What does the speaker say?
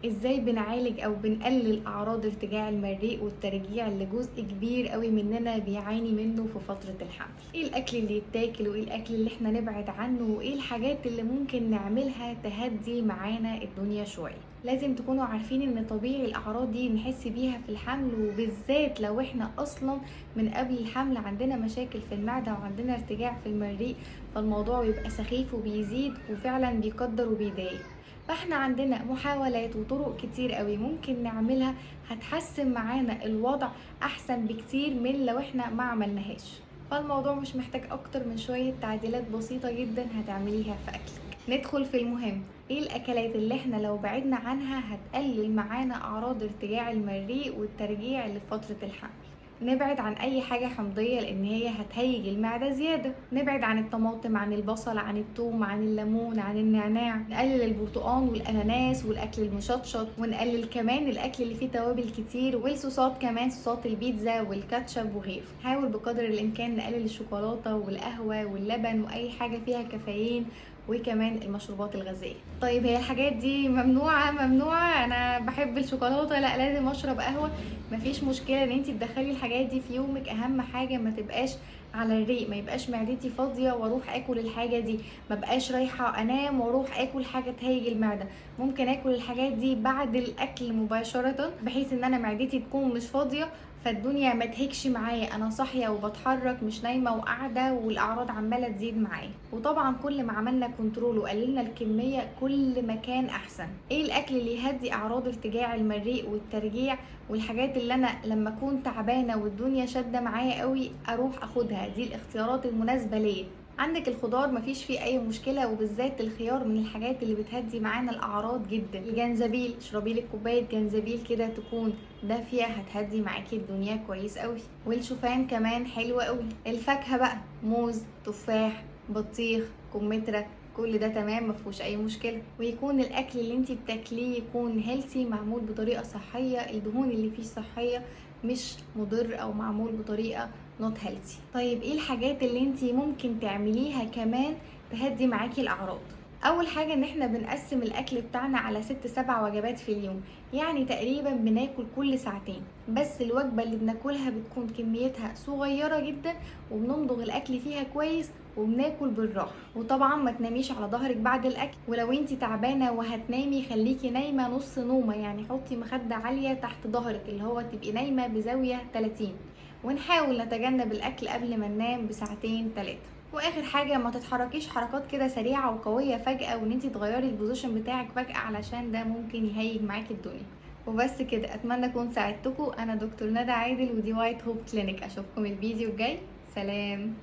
ازاي بنعالج او بنقلل اعراض ارتجاع المريء والترجيع اللي جزء كبير قوي مننا بيعاني منه في فترة الحمل؟ ايه الاكل اللي يتاكل وايه الاكل اللي احنا نبعد عنه وايه الحاجات اللي ممكن نعملها تهدي معانا الدنيا شوية؟ لازم تكونوا عارفين ان طبيعي الاعراض دي نحس بيها في الحمل، وبالذات لو احنا اصلا من قبل الحمل عندنا مشاكل في المعدة وعندنا ارتجاع في المريء، فالموضوع بيبقى سخيف وبيزيد وفعلا بيقدر وبيضايق. فاحنا عندنا محاولات وطرق كتير قوي ممكن نعملها هتحسن معانا الوضع احسن بكتير من لو احنا ما عملناهاش. فالموضوع مش محتاج اكتر من شوية تعديلات بسيطة جدا هتعمليها في اكلك. ندخل في المهم، ايه الاكلات اللي احنا لو بعدنا عنها هتقلل معانا اعراض ارتجاع المريء والترجيع اللي في فترة الحمل؟ نبعد عن اي حاجة حمضية لان هي هتهيج المعدة زيادة. نبعد عن الطماطم، عن البصل، عن الثوم، عن الليمون، عن النعناع. نقلل البرتقال والاناناس والاكل المشطشط، ونقلل كمان الاكل اللي فيه توابل كتير والصوصات، كمان صوصات البيتزا والكاتشب وغيره. حاول بقدر الامكان نقلل الشوكولاتة والقهوة واللبن واي حاجة فيها كافيين، وكمان المشروبات الغازيه. طيب هي الحاجات دي ممنوعه؟ انا بحب الشوكولاته، لا لازم اشرب قهوه. مفيش مشكله ان انت تدخلي الحاجات دي في يومك، اهم حاجه ما تبقاش على الريق، ما يبقاش معدتي فاضيه واروح اكل الحاجه دي، ما بقاش رايحه انام واروح اكل حاجه تهيج المعده. ممكن اكل الحاجات دي بعد الاكل مباشره بحيث ان انا معدتي تكون مش فاضيه، فالدنيا ما تهيكش معايا، انا صاحيه وبتحرك مش نايمه وقاعده والاعراض عماله تزيد معايا. وطبعا كل ما عملنا كنترول وقللنا الكميه كل ما كان احسن. ايه الاكل اللي يهدي اعراض ارتجاع المريء والترجيع والحاجات اللي انا لما اكون تعبانه والدنيا شاده معايا قوي اروح اخدها؟ دي الاختيارات المناسبه ليا. عندك الخضار مفيش فيه اي مشكله، وبالذات الخيار من الحاجات اللي بتهدي معانا الاعراض جدا. الجنزبيل، اشربي لك كوبايه جنزبيل كده تكون دافيه، هتهدي معاكي الدنيا كويس قوي. والشوفان كمان حلو قوي. الفاكهه بقى، موز، تفاح، بطيخ، كمثرى، كل ده تمام مفهوش اي مشكله. ويكون الاكل اللي انتي بتاكليه يكون هيلثي، معمول بطريقه صحيه، الدهون اللي فيه صحيه مش مضر او معمول بطريقه نوت هيلثي. طيب ايه الحاجات اللي انتي ممكن تعمليها كمان تهدي معاكي الاعراض؟ اول حاجه ان احنا بنقسم الاكل بتاعنا على 6-7 وجبات في اليوم، يعني تقريبا بناكل كل ساعتين، بس الوجبه اللي بناكلها بتكون كميتها صغيره جدا وبنمضغ الاكل فيها كويس وبناكل بالراحه. وطبعا ما تناميش على ظهرك بعد الاكل، ولو انتي تعبانه وهتنامي خليكي نايمه نص نومه، يعني حطي مخده عاليه تحت ظهرك اللي هو تبقي نايمه بزاويه 30. ونحاول نتجنب الاكل قبل ما ننام بساعتين 3. واخر حاجه ما تتحركيش حركات كده سريعه وقويه فجاه وان انتي تغيري البوزيشن بتاعك فجاه، علشان ده ممكن يهيج معاكي الدنيا. وبس كده، اتمنى اكون ساعدتكم. انا دكتور ندى عادل ودي وايت هوب كلينيك. اشوفكم الفيديو الجاي، سلام.